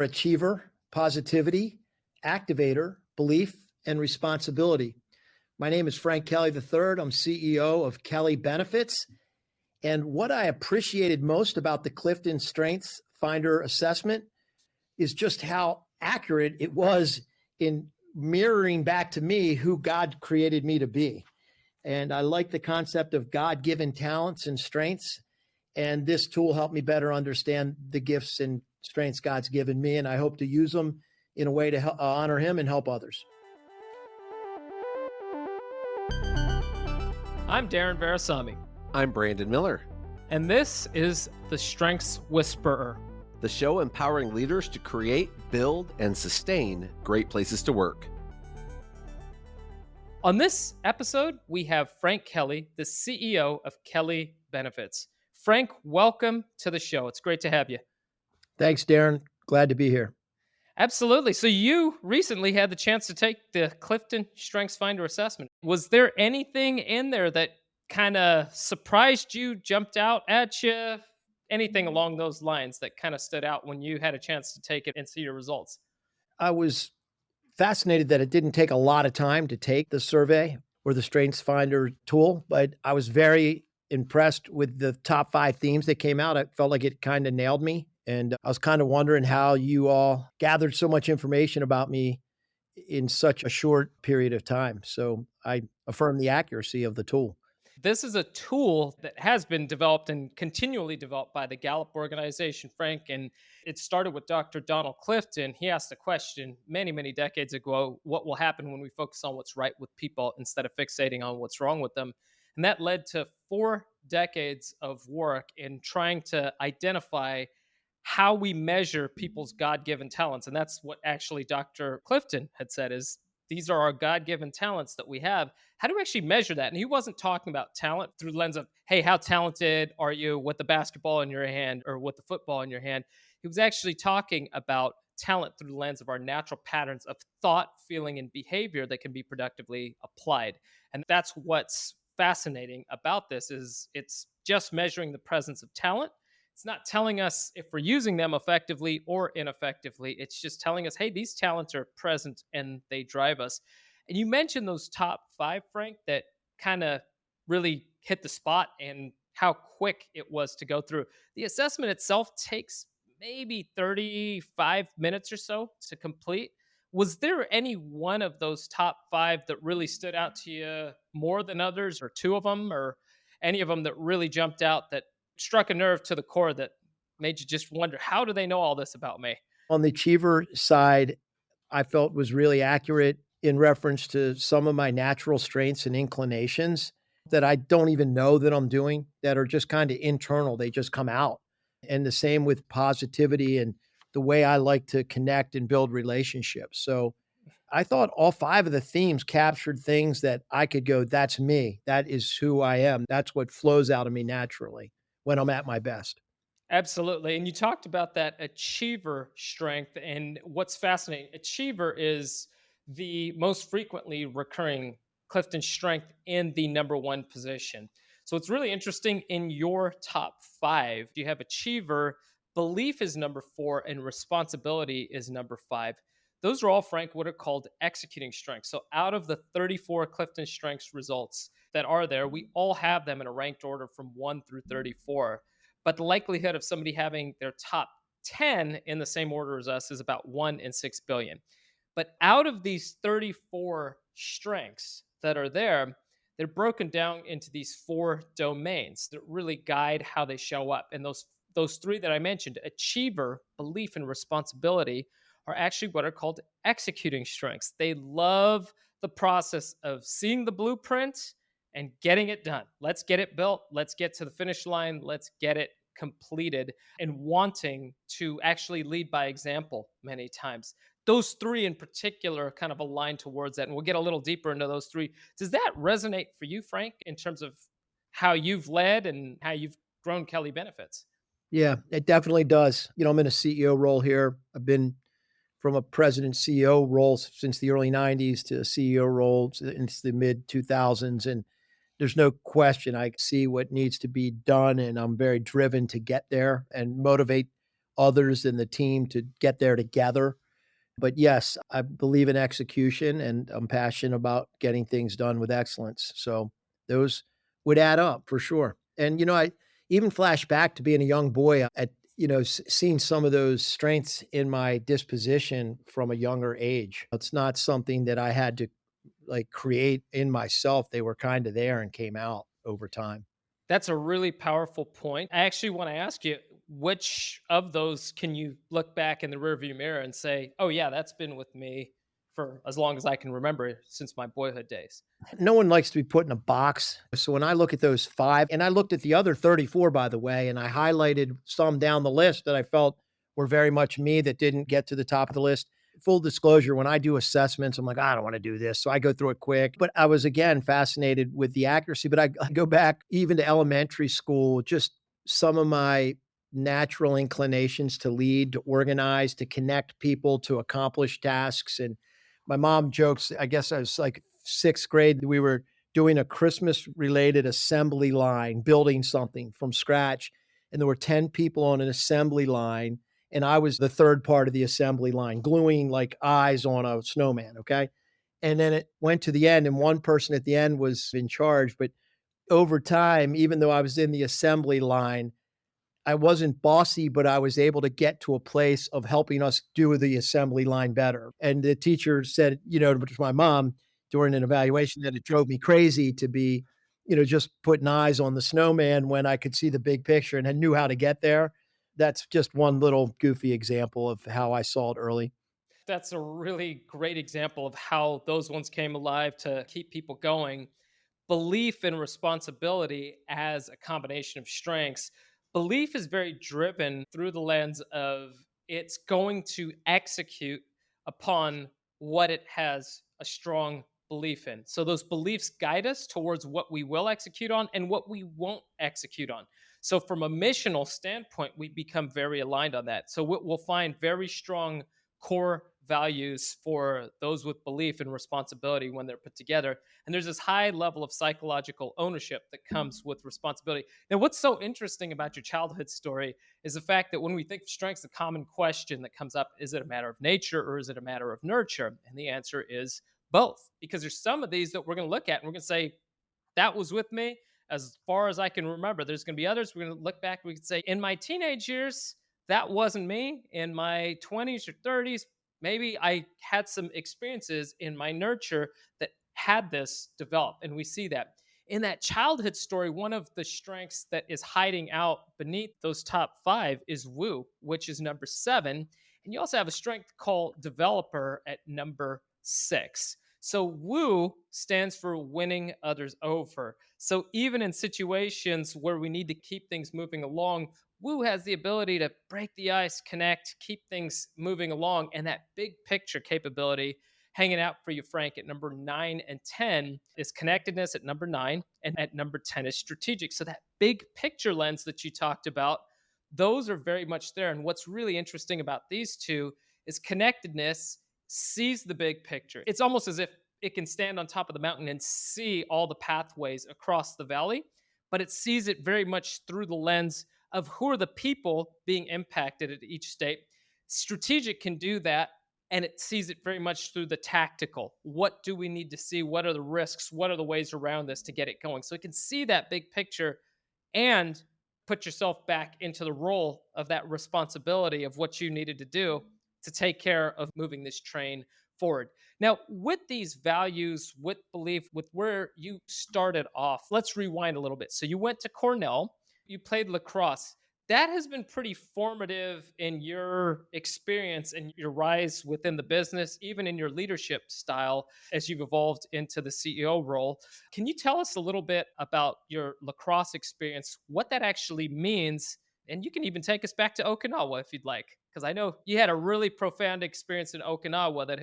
achiever, positivity, activator, belief, and responsibility. My name is Frank Kelly III. I'm CEO of Kelly Benefits. And what I appreciated most about the Clifton Strengths Finder assessment is just how accurate it was in mirroring back to me who God created me to be. And I like the concept of God-given talents and strengths. And this tool helped me better understand the gifts and strengths God's given me. And I hope to use them in a way to honor Him and help others. I'm Darren Verisami. I'm Brandon Miller. And this is The Strengths Whisperer, the show empowering leaders to create, build, and sustain great places to work. On this episode, we have Frank Kelly, the CEO of Kelly Benefits. Frank, welcome to the show. It's great to have you. Thanks, Darren. Glad to be here. Absolutely. So you recently had the chance to take the Clifton Strengths Finder assessment. Was there anything in there that kind of surprised you, jumped out at you, anything along those lines that kind of stood out when you had a chance to take it and see your results? I was fascinated that it didn't take a lot of time to take the survey or the Strengths Finder tool, but I was very impressed with the top 5 themes that came out. I felt like it kind of nailed me. And I was kind of wondering how you all gathered so much information about me in such a short period of time. So I affirm the accuracy of the tool. This is a tool that has been developed and continually developed by the Gallup organization, Frank, and it started with Dr. Donald Clifton. He asked a question many, many decades ago, what will happen when we focus on what's right with people instead of fixating on what's wrong with them? And that led to 4 decades of work in trying to identify how we measure people's God-given talents. And that's what actually Dr. Clifton had said is, these are our God-given talents that we have. How do we actually measure that? And he wasn't talking about talent through the lens of, hey, how talented are you with the basketball in your hand or with the football in your hand? He was actually talking about talent through the lens of our natural patterns of thought, feeling, and behavior that can be productively applied. And that's what's fascinating about this is it's just measuring the presence of talent. It's not telling us if we're using them effectively or ineffectively. It's just telling us, hey, these talents are present and they drive us. And you mentioned those top 5, Frank, that kind of really hit the spot and how quick it was to go through. The assessment itself takes maybe 35 minutes or so to complete. Was there any one of those top 5 that really stood out to you more than others, or 2 of them, or any of them that really jumped out that struck a nerve to the core that made you just wonder, how do they know all this about me? On the achiever side, I felt was really accurate in reference to some of my natural strengths and inclinations that I don't even know that I'm doing, that are just kind of internal. They just come out. And the same with positivity and the way I like to connect and build relationships. So I thought all 5 of the themes captured things that I could go, that's me. That is who I am. That's what flows out of me naturally when I'm at my best. Absolutely. And you talked about that achiever strength. And what's fascinating, achiever is the most frequently recurring Clifton strength in the number 1 position. So it's really interesting in your top 5. You have achiever, belief is number 4, and responsibility is number 5. Those are all, Frank, what are called executing strengths. So out of the 34 Clifton strengths results that are there, we all have them in a ranked order from 1 through 34. But the likelihood of somebody having their top 10 in the same order as us is about 1 in 6 billion. But out of these 34 strengths that are there, they're broken down into these 4 domains that really guide how they show up. And those 3 that I mentioned, achiever, belief, and responsibility, are actually what are called executing strengths. They love the process of seeing the blueprint and getting it done. Let's get it built. Let's get to the finish line. Let's get it completed, and wanting to actually lead by example many times. Those 3 in particular kind of align towards that. And we'll get a little deeper into those 3. Does that resonate for you, Frank, in terms of how you've led and how you've grown Kelly Benefits? Yeah, it definitely does. I'm in a CEO role here. I've been from a president CEO role since the early 90s to a CEO role since the mid 2000s. And there's no question I see what needs to be done. And I'm very driven to get there and motivate others in the team to get there together. But yes, I believe in execution and I'm passionate about getting things done with excellence. So those would add up for sure. And, I even flash back to being a young boy at, seeing some of those strengths in my disposition from a younger age. It's not something that I had to like create in myself. They were kind of there and came out over time. That's a really powerful point. I actually want to ask you, which of those can you look back in the rearview mirror and say, "Oh yeah, that's been with me for as long as I can remember since my boyhood days." No one likes to be put in a box. So when I look at those 5 and I looked at the other 34, by the way, and I highlighted some down the list that I felt were very much me that didn't get to the top of the list. Full disclosure, when I do assessments, I'm like, I don't want to do this. So I go through it quick. But I was, again, fascinated with the accuracy. But I go back even to elementary school, just some of my natural inclinations to lead, to organize, to connect people, to accomplish tasks. And my mom jokes, I guess I was like 6th grade, we were doing a Christmas related assembly line, building something from scratch. And there were 10 people on an assembly line. And I was the third part of the assembly line, gluing like eyes on a snowman. Okay. And then it went to the end, and one person at the end was in charge. But over time, even though I was in the assembly line, I wasn't bossy, but I was able to get to a place of helping us do the assembly line better. And the teacher said, to my mom during an evaluation that it drove me crazy to be, just putting eyes on the snowman when I could see the big picture and I knew how to get there. That's just one little goofy example of how I saw it early. That's a really great example of how those ones came alive to keep people going. Belief and responsibility as a combination of strengths. Belief is very driven through the lens of it's going to execute upon what it has a strong belief in. So those beliefs guide us towards what we will execute on and what we won't execute on. So from a missional standpoint, we become very aligned on that. So we'll find very strong core values for those with belief and responsibility when they're put together. And there's this high level of psychological ownership that comes with responsibility. Now, what's so interesting about your childhood story is the fact that when we think of strengths, the common question that comes up is it a matter of nature or is it a matter of nurture? And the answer is both, because there's some of these that we're going to look at and we're going to say, that was with me as far as I can remember. There's going to be others we're going to look back. We could say, in my teenage years, that wasn't me. In my 20s or 30s, maybe I had some experiences in my nurture that had this develop. And we see that. In that childhood story, one of the strengths that is hiding out beneath those top 5 is woo, which is number 7. And you also have a strength called developer at number 6. So woo stands for winning others over. So even in situations where we need to keep things moving along, woo has the ability to break the ice, connect, keep things moving along, and that big picture capability hanging out for you, Frank, at number 9 and 10 is connectedness at number 9, and at number 10 is strategic. So that big picture lens that you talked about, those are very much there. And what's really interesting about these two is connectedness sees the big picture. It's almost as if it can stand on top of the mountain and see all the pathways across the valley, but it sees it very much through the lens of who are the people being impacted at each state. Strategic can do that, and it sees it very much through the tactical. What do we need to see? What are the risks? What are the ways around this to get it going? So it can see that big picture and put yourself back into the role of that responsibility of what you needed to do to take care of moving this train forward. Now, with these values, with belief, with where you started off, let's rewind a little bit. So you went to Cornell, you played lacrosse. That has been pretty formative in your experience and your rise within the business, even in your leadership style as you've evolved into the CEO role. Can you tell us a little bit about your lacrosse experience, what that actually means? And you can even take us back to Okinawa if you'd like, because I know you had a really profound experience in Okinawa that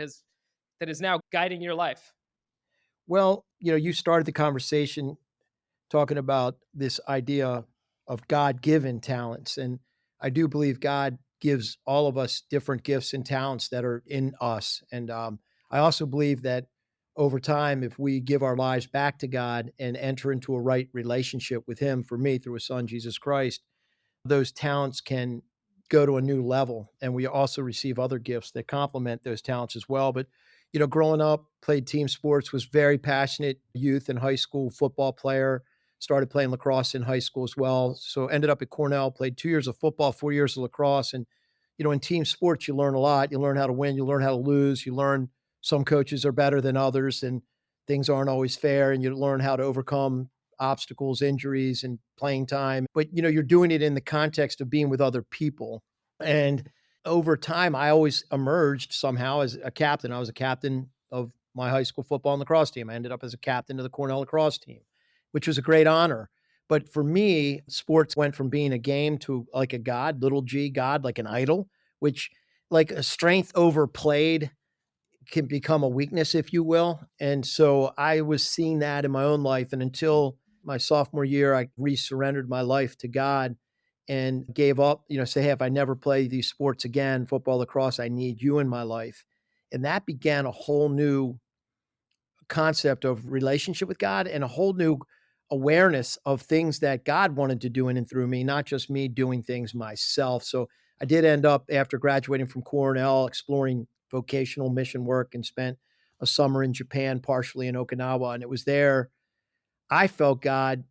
is now guiding your life. Well, you started the conversation talking about this idea of God given talents. And I do believe God gives all of us different gifts and talents that are in us. And I also believe that over time, if we give our lives back to God and enter into a right relationship with Him, for me, through His Son, Jesus Christ, those talents can go to a new level. And we also receive other gifts that complement those talents as well. But, growing up, played team sports, was very passionate youth and high school football player, started playing lacrosse in high school as well. So ended up at Cornell, played 2 years of football, 4 years of lacrosse. And, in team sports, you learn a lot. You learn how to win, you learn how to lose, you learn some coaches are better than others and things aren't always fair. And you learn how to overcome obstacles, injuries, and playing time. But you're doing it in the context of being with other people. And over time, I always emerged somehow as a captain. I was a captain of my high school football and lacrosse team. I ended up as a captain of the Cornell lacrosse team, which was a great honor. But for me, sports went from being a game to like a god, little g god, like an idol, which like a strength overplayed can become a weakness, if you will. And so I was seeing that in my own life. And until my sophomore year, I resurrendered my life to God and gave up, say, hey, if I never play these sports again, football, lacrosse, I need you in my life. And that began a whole new concept of relationship with God and a whole new awareness of things that God wanted to do in and through me, not just me doing things myself. So I did end up after graduating from Cornell exploring vocational mission work and spent a summer in Japan, partially in Okinawa. And it was there I felt God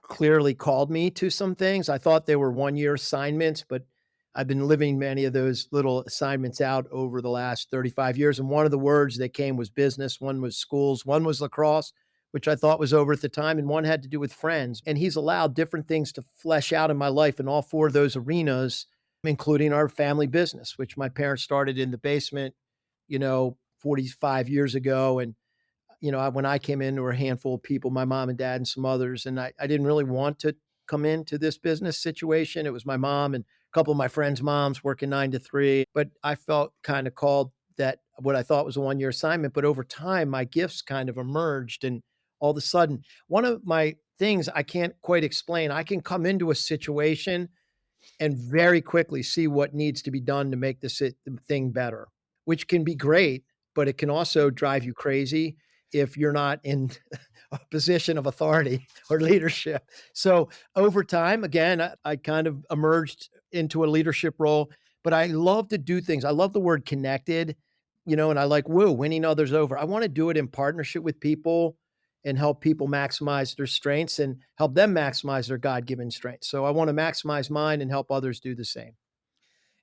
clearly called me to some things. I thought they were 1 year assignments, but I've been living many of those little assignments out over the last 35 years. And one of the words that came was business, one was schools, one was lacrosse, which I thought was over at the time, and one had to do with friends. And he's allowed different things to flesh out in my life in all four of those arenas, including our family business, which my parents started in the basement, 45 years ago. And when I came in, there were a handful of people, my mom and dad and some others, and I didn't really want to come into this business situation. It was my mom and a couple of my friends' moms working 9 to 3, but I felt kind of called that what I thought was a 1 year assignment. But over time, my gifts kind of emerged, and all of a sudden, one of my things I can't quite explain, I can come into a situation and very quickly see what needs to be done to make the thing better, which can be great, but it can also drive you crazy if you're not in a position of authority or leadership. So over time, again, I kind of emerged into a leadership role, but I love to do things. I love the word connected, and I like winning others over. I want to do it in partnership with people and help people maximize their strengths and help them maximize their God-given strengths. So I want to maximize mine and help others do the same.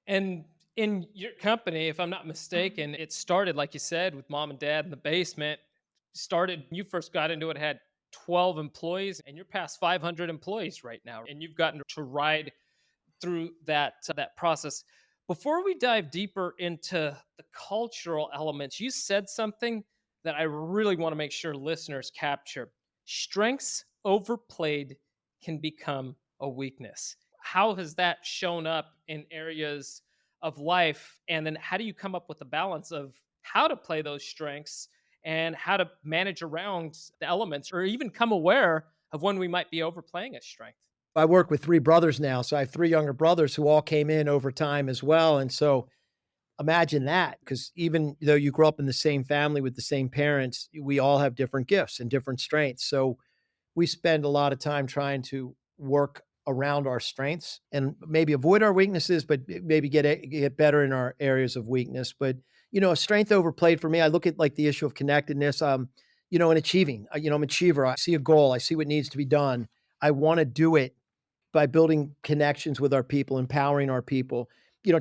And in your company, if I'm not mistaken, it started, like you said, with mom and dad in the basement. Started, you first got into it, had 12 employees, and you're past 500 employees right now. And you've gotten to ride through that process. Before we dive deeper into the cultural elements, you said something that I really want to make sure listeners capture. Strengths overplayed can become a weakness. How has that shown up in areas of life? And then how do you come up with the balance of how to play those strengths and how to manage around the elements or even come aware of when we might be overplaying a strength? I work with 3 brothers now, so I have 3 younger brothers who all came in over time as well, and so imagine that, because even though you grew up in the same family with the same parents, we all have different gifts and different strengths. So we spend a lot of time trying to work around our strengths and maybe avoid our weaknesses, but maybe get better in our areas of weakness. But a strength overplayed for me. I look at like the issue of connectedness. And achieving. I'm an achiever. I see a goal. I see what needs to be done. I want to do it by building connections with our people, empowering our people.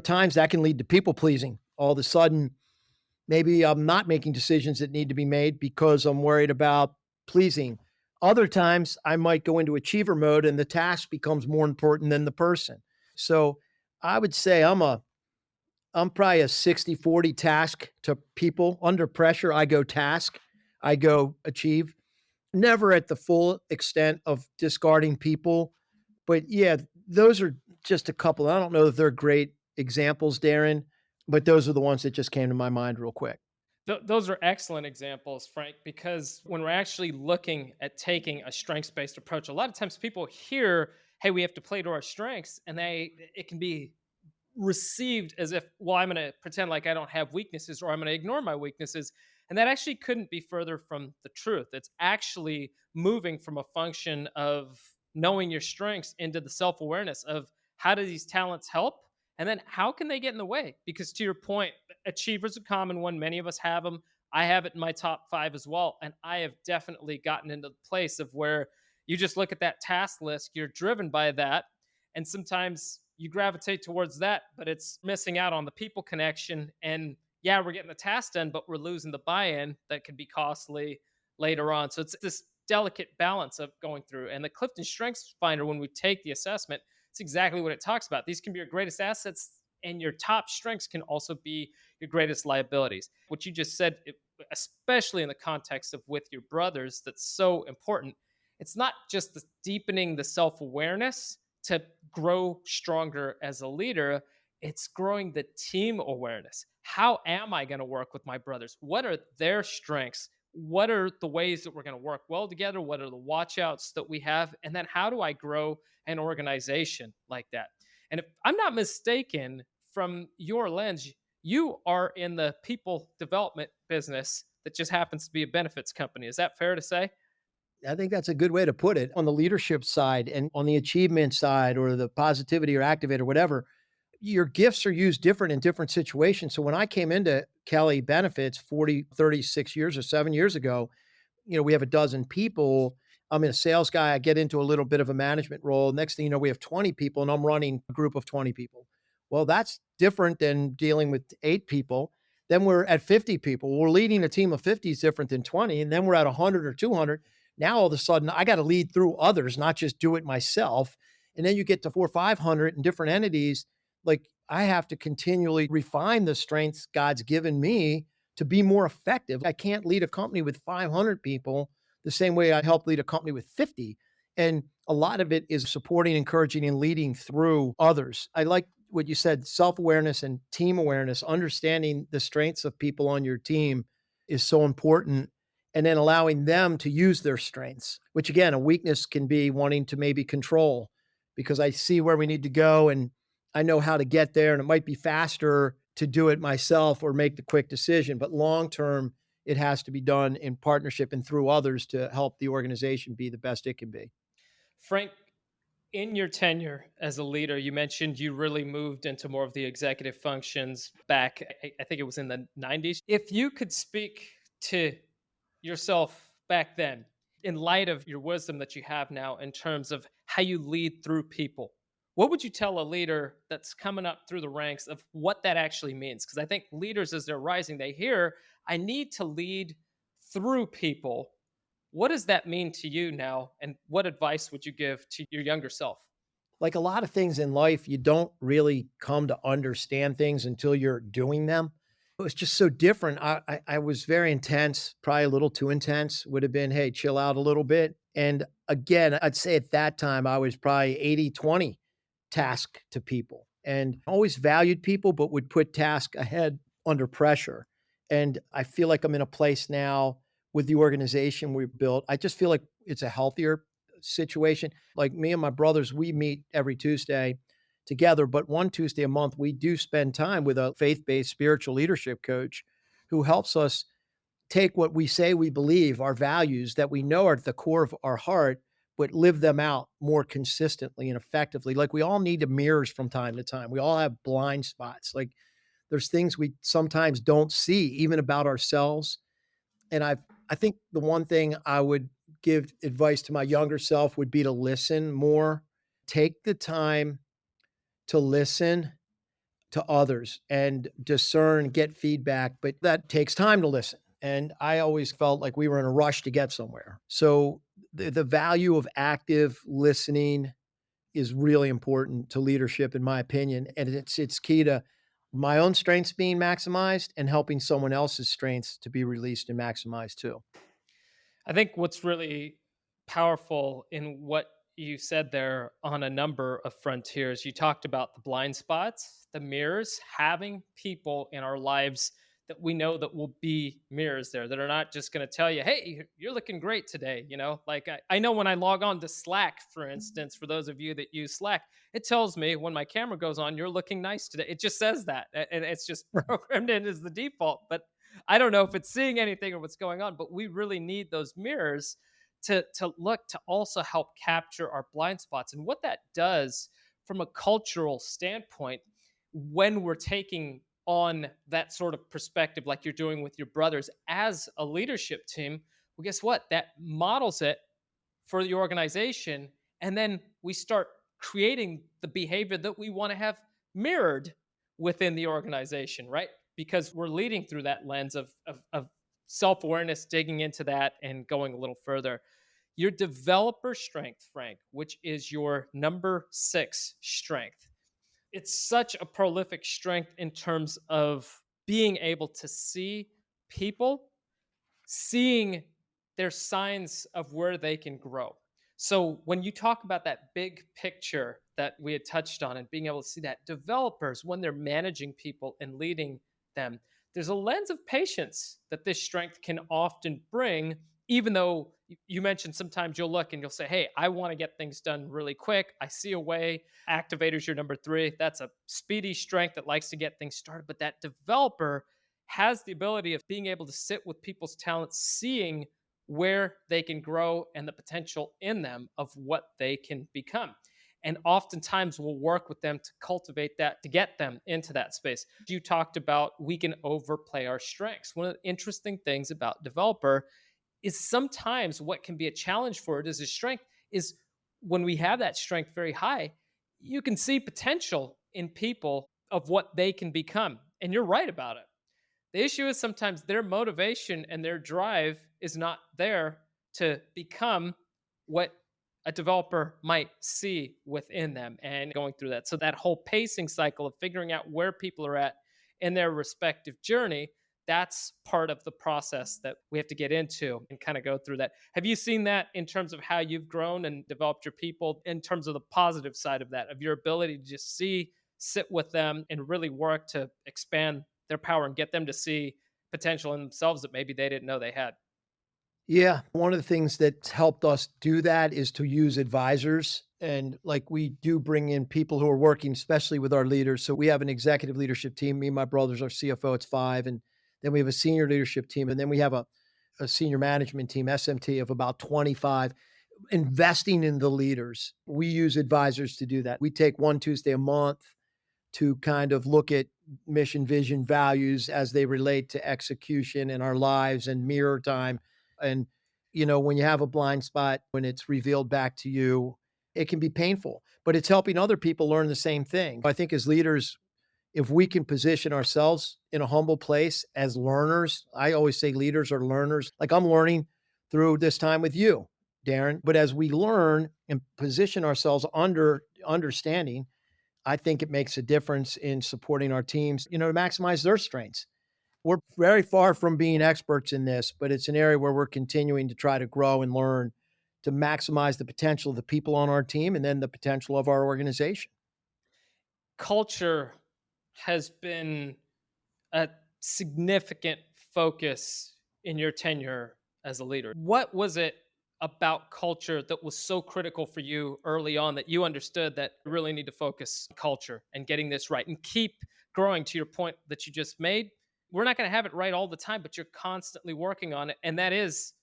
Times that can lead to people pleasing. All of a sudden, maybe I'm not making decisions that need to be made because I'm worried about pleasing. Other times, I might go into achiever mode and the task becomes more important than the person. So I would say I'm probably a 60-40 task to people. Under pressure, I go task, I go achieve. Never at the full extent of discarding people. But yeah, those are just a couple. I don't know if they're great examples, Darren, but those are the ones that just came to my mind real quick. Those are excellent examples, Frank, because when we're actually looking at taking a strengths based approach, a lot of times people hear, hey, we have to play to our strengths, and it can be received as if, well, I'm going to pretend like I don't have weaknesses or I'm going to ignore my weaknesses. And that actually couldn't be further from the truth. It's actually moving from a function of knowing your strengths into the self awareness of how do these talents help And then how can they get in the way? Because to your point, achievers are a common one. Many of us have them. I have it in my top 5 as well. And I have definitely gotten into the place of where you just look at that task list, you're driven by that. And sometimes you gravitate towards that, but it's missing out on the people connection. And yeah, we're getting the task done, but we're losing the buy in that could be costly later on. So it's this delicate balance of going through. And the Clifton Strengths Finder, when we take the assessment, it's exactly what it talks about. These can be your greatest assets, and your top strengths can also be your greatest liabilities. What you just said, especially in the context of with your brothers, that's so important. It's not just the deepening the self awareness to grow stronger as a leader, it's growing the team awareness. How am I going to work with my brothers? What are their strengths? What are the ways that we're going to work well together? What are the watchouts that we have? And then how do I grow an organization like that? And if I'm not mistaken, from your lens, you are in the people development business that just happens to be a benefits company. Is that fair to say? I think that's a good way to put it. On the leadership side and on the achievement side or the positivity or activate or whatever, your gifts are used different in different situations. So when I came into Kelly Benefits 36 years or 7 years ago, we have a dozen people. I'm a sales guy. I get into a little bit of a management role. Next thing you know, we have 20 people and I'm running a group of 20 people. Well, that's different than dealing with 8 people. Then we're at 50 people. We're leading a team of 50 is different than 20. And then we're at 100 or 200. Now, all of a sudden, I got to lead through others, not just do it myself. And then you get to 400 or 500 in different entities. Like I have to continually refine the strengths God's given me to be more effective. I can't lead a company with 500 people the same way I help lead a company with 50. And a lot of it is supporting, encouraging, and leading through others. I like what you said, self-awareness and team awareness, understanding the strengths of people on your team is so important. And then allowing them to use their strengths, which again, a weakness can be wanting to maybe control because I see where we need to go and I know how to get there. And it might be faster to do it myself or make the quick decision. But long term, it has to be done in partnership and through others to help the organization be the best it can be. Frank, in your tenure as a leader, you mentioned you really moved into more of the executive functions back, I think it was in the 90s. If you could speak to yourself back then, in light of your wisdom that you have now in terms of how you lead through people, what would you tell a leader that's coming up through the ranks of what that actually means? Because I think leaders, as they're rising, they hear, I need to lead through people. What does that mean to you now? And what advice would you give to your younger self? Like a lot of things in life, you don't really come to understand things until you're doing them. It was just so different. I was very intense, probably a little too intense. Would have been, hey, chill out a little bit. And again, I'd say at that time, I was probably 80-20 task to people and always valued people, but would put task ahead under pressure. And I feel like I'm in a place now with the organization we've built. I just feel like it's a healthier situation. Like me and my brothers, we meet every Tuesday together, but one Tuesday a month, we do spend time with a faith based spiritual leadership coach who helps us take what we say we believe, our values that we know are at the core of our heart, but live them out more consistently and effectively. Like we all need mirrors from time to time. We all have blind spots. Like there's things we sometimes don't see, even about ourselves. And I think the one thing I would give advice to my younger self would be to listen more. Take the time to listen to others and discern, get feedback, but that takes time to listen. And I always felt like we were in a rush to get somewhere. So the value of active listening is really important to leadership, in my opinion. And it's key to my own strengths being maximized and helping someone else's strengths to be released and maximized too. I think what's really powerful in what you said there on a number of frontiers, you talked about the blind spots, the mirrors, having people in our lives that we know that will be mirrors there that are not just going to tell you, hey, you're looking great today. Like I know when I log on to Slack, for instance, for those of you that use Slack, it tells me when my camera goes on, you're looking nice today. It just says that. And it's just programmed in as the default. But I don't know if it's seeing anything or what's going on, but we really need those mirrors to look to also help capture our blind spots. And what that does from a cultural standpoint, when we're taking on that sort of perspective, like you're doing with your brothers as a leadership team, well, guess what? That models it for the organization. And then we start creating the behavior that we want to have mirrored within the organization, right? Because we're leading through that lens of self awareness, digging into that and going a little further. Your developer strength, Frank, which is your number 6 strength, it's such a prolific strength in terms of being able to see people, seeing their signs of where they can grow. So when you talk about that big picture that we had touched on and being able to see that developers, when they're managing people and leading them, there's a lens of patience that this strength can often bring, even though you mentioned sometimes you'll look and you'll say, hey, I want to get things done really quick. I see a way. Activators, your number 3. That's a speedy strength that likes to get things started. But that developer has the ability of being able to sit with people's talents, seeing where they can grow and the potential in them of what they can become. And oftentimes we'll work with them to cultivate that, to get them into that space. You talked about we can overplay our strengths. One of the interesting things about developer is sometimes what can be a challenge for it as a strength is when we have that strength very high, you can see potential in people of what they can become. And you're right about it. The issue is sometimes their motivation and their drive is not there to become what a developer might see within them and going through that. So that whole pacing cycle of figuring out where people are at in their respective journey, that's part of the process that we have to get into and kind of go through that. Have you seen that in terms of how you've grown and developed your people, in terms of the positive side of that, of your ability to just see, sit with them and really work to expand their power and get them to see potential in themselves that maybe they didn't know they had? Yeah, one of the things that's helped us do that is to use advisors. And like we do bring in people who are working, especially with our leaders. So we have an executive leadership team. Me and my brothers, our CFO, it's 5. And then we have a senior leadership team. And then we have a senior management team, SMT, of about 25, investing in the leaders. We use advisors to do that. We take one Tuesday a month to kind of look at mission, vision, values as they relate to execution in our lives and mirror time. And, when you have a blind spot, when it's revealed back to you, it can be painful, but it's helping other people learn the same thing. I think as leaders, if we can position ourselves in a humble place as learners, I always say leaders are learners. Like I'm learning through this time with you, Darren. But as we learn and position ourselves under understanding, I think it makes a difference in supporting our teams, to maximize their strengths. We're very far from being experts in this, but it's an area where we're continuing to try to grow and learn to maximize the potential of the people on our team and then the potential of our organization. Culture has been a significant focus in your tenure as a leader. What was it about culture that was so critical for you early on that you understood that you really need to focus on culture and getting this right and keep growing? To your point that you just made, we're not going to have it right all the time, but you're constantly working on it. And that is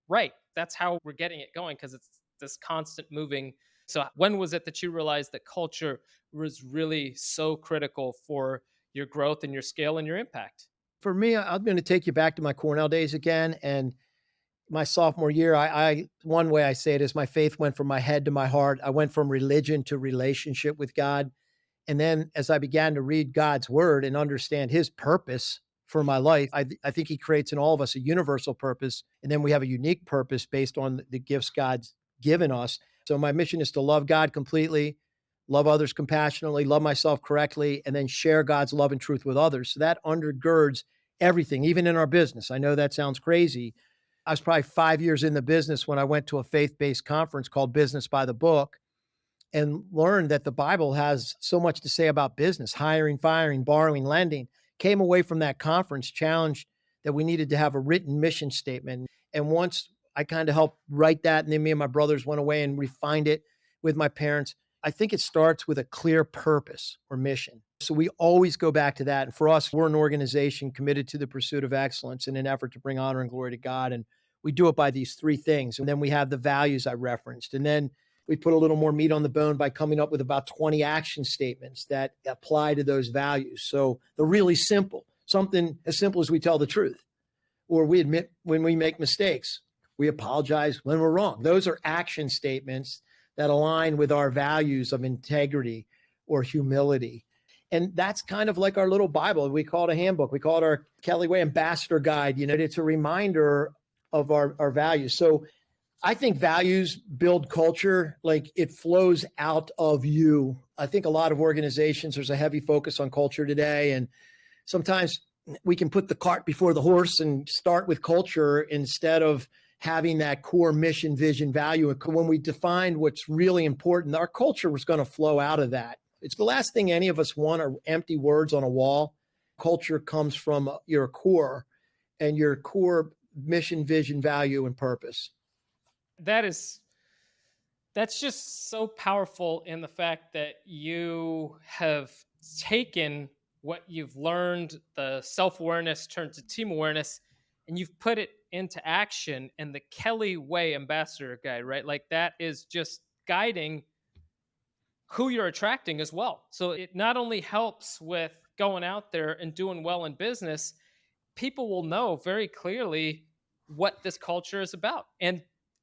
right. That's how we're getting it going, because it's this constant moving. So when was it that you realized that culture was really so critical for your growth and your scale and your impact? For me, I'm going to take you back to my Cornell days again. And my sophomore year, I one way I say it is my faith went from my head to my heart. I went from religion to relationship with God. And then as I began to read God's word and understand his purpose for my life, I think he creates in all of us a universal purpose. And then we have a unique purpose based on the gifts God's given us. So my mission is to love God completely, love others compassionately, love myself correctly, and then share God's love and truth with others. So that undergirds everything, even in our business. I know that sounds crazy. I was probably 5 years in the business when I went to a faith-based conference called Business by the Book and learned that the Bible has so much to say about business, hiring, firing, borrowing, lending. Came away from that conference challenged that we needed to have a written mission statement. And once I kind of helped write that, and then me and my brothers went away and refined it with my parents, I think it starts with a clear purpose or mission. So we always go back to that. And for us, we're an organization committed to the pursuit of excellence in an effort to bring honor and glory to God. And we do it by these 3 things. And then we have the values I referenced. And then we put a little more meat on the bone by coming up with about 20 action statements that apply to those values. So they're really simple, something as simple as we tell the truth, or we admit when we make mistakes. We apologize when we're wrong. Those are action statements that align with our values of integrity or humility. And that's kind of like our little Bible. We call it a handbook. We call it our Kelly Way Ambassador Guide. It's a reminder of our values. So I think values build culture, like it flows out of you. I think a lot of organizations, there's a heavy focus on culture today. And sometimes we can put the cart before the horse and start with culture instead of having that core mission, vision, value. When we define what's really important, our culture was going to flow out of that. It's the last thing any of us want are empty words on a wall. Culture comes from your core and your core mission, vision, value, and purpose. That's just so powerful in the fact that you have taken what you've learned, the self-awareness turned to team awareness, and you've put it into action. And the Kelly Way Ambassador Guide, right? Like that is just guiding who you're attracting as well. So it not only helps with going out there and doing well in business, people will know very clearly what this culture is about. And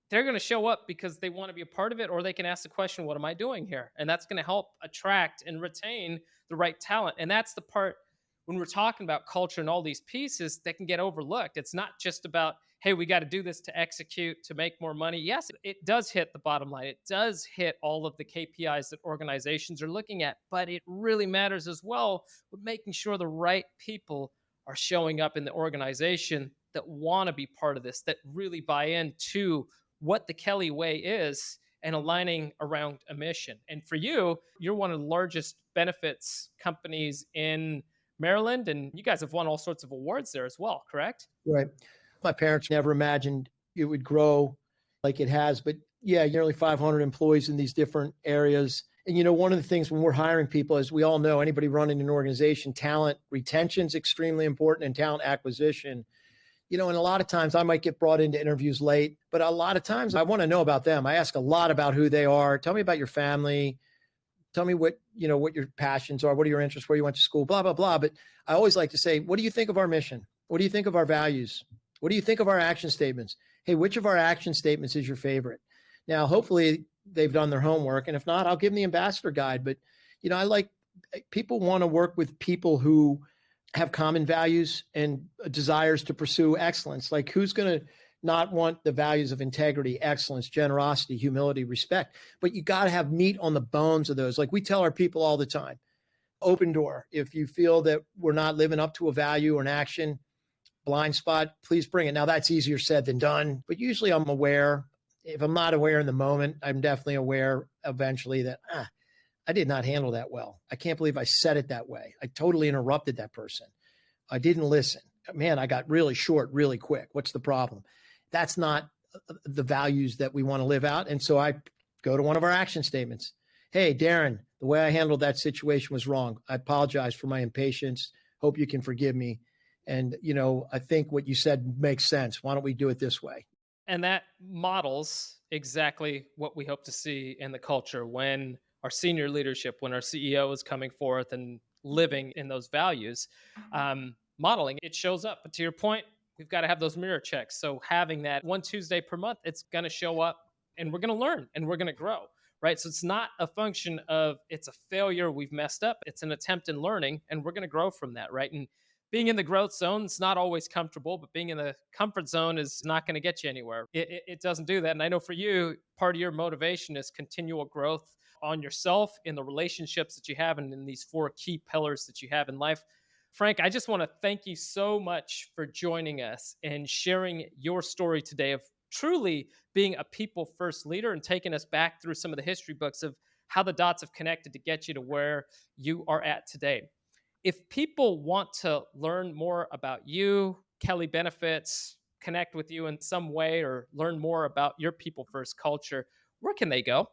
they're going to show up because they want to be a part of it, or they can ask the question, what am I doing here? And that's going to help attract and retain the right talent. And that's the part when we're talking about culture and all these pieces that can get overlooked. It's not just about, hey, we got to do this to execute, to make more money. Yes, it does hit the bottom line. It does hit all of the KPIs that organizations are looking at, but it really matters as well with making sure the right people are showing up in the organization that want to be part of this, that really buy into what the Kelly Way is and aligning around a mission. And for you, you're one of the largest benefits companies in Maryland, and you guys have won all sorts of awards there as well, correct? Right. My parents never imagined it would grow like it has, but yeah, nearly 500 employees in these different areas. And one of the things when we're hiring people, as we all know, anybody running an organization, talent retention is extremely important, and talent acquisition. And a lot of times I might get brought into interviews late, but a lot of times I want to know about them. I ask a lot about who they are. Tell me about your family. Tell me what your passions are. What are your interests, where you went to school, blah, blah, blah. But I always like to say, what do you think of our mission? What do you think of our values? What do you think of our action statements? Hey, which of our action statements is your favorite? Now, hopefully they've done their homework. And if not, I'll give them the ambassador guide. But, I like people want to work with people who have common values and desires to pursue excellence. Like who's going to not want the values of integrity, excellence, generosity, humility, respect? But you got to have meat on the bones of those. Like we tell our people all the time, open door. If you feel that we're not living up to a value or an action, blind spot, please bring it. Now that's easier said than done, but usually I'm aware. If I'm not aware in the moment, I'm definitely aware eventually that, I did not handle that well. I can't believe I said it that way. I totally interrupted that person. I didn't listen. Man, I got really short really quick. What's the problem? That's not the values that we want to live out. And so I go to one of our action statements. Hey, Darren, the way I handled that situation was wrong. I apologize for my impatience. Hope you can forgive me. And, I think what you said makes sense. Why don't we do it this way? And that models exactly what we hope to see in the culture when our senior leadership, when our CEO is coming forth and living in those values, modeling, it shows up. But to your point, we've got to have those mirror checks. So having that one Tuesday per month, it's going to show up and we're going to learn and we're going to grow, right? So it's not a function of it's a failure, we've messed up. It's an attempt in learning and we're going to grow from that, right? And being in the growth zone is not always comfortable, but being in the comfort zone is not going to get you anywhere. It doesn't do that. And I know for you, part of your motivation is continual growth on yourself, in the relationships that you have, and in these 4 key pillars that you have in life. Frank, I just want to thank you so much for joining us and sharing your story today of truly being a people first leader and taking us back through some of the history books of how the dots have connected to get you to where you are at today. If people want to learn more about you, Kelly Benefits, connect with you in some way, or learn more about your people first culture, where can they go?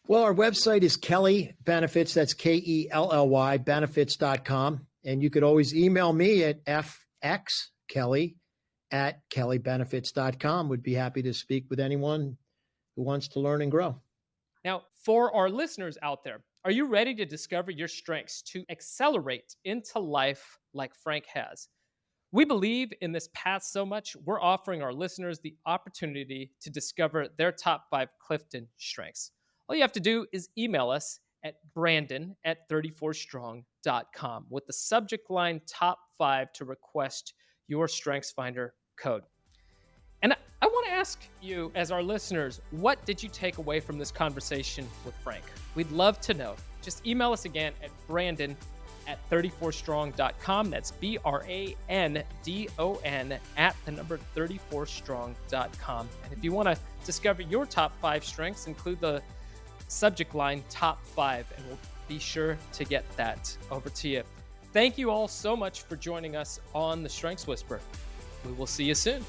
Well, our website is Kelly Benefits. That's KELLY benefits.com. And you could always email me at fxkelly@kellybenefits.com. Would be happy to speak with anyone who wants to learn and grow. Now, for our listeners out there, are you ready to discover your strengths to accelerate into life like Frank has? We believe in this path so much, we're offering our listeners the opportunity to discover their top 5 Clifton strengths. All you have to do is email us at brandon@34strong.com with the subject line top 5 to request your StrengthsFinder code. And I want to ask you, as our listeners, what did you take away from this conversation with Frank? We'd love to know. Just email us again at brandon@34strong.com. That's BRANDON@34strong.com. And if you want to discover your top 5 strengths, include the subject line top 5, and we'll be sure to get that over to you. Thank you all so much for joining us on the Strengths Whisper. We will see you soon.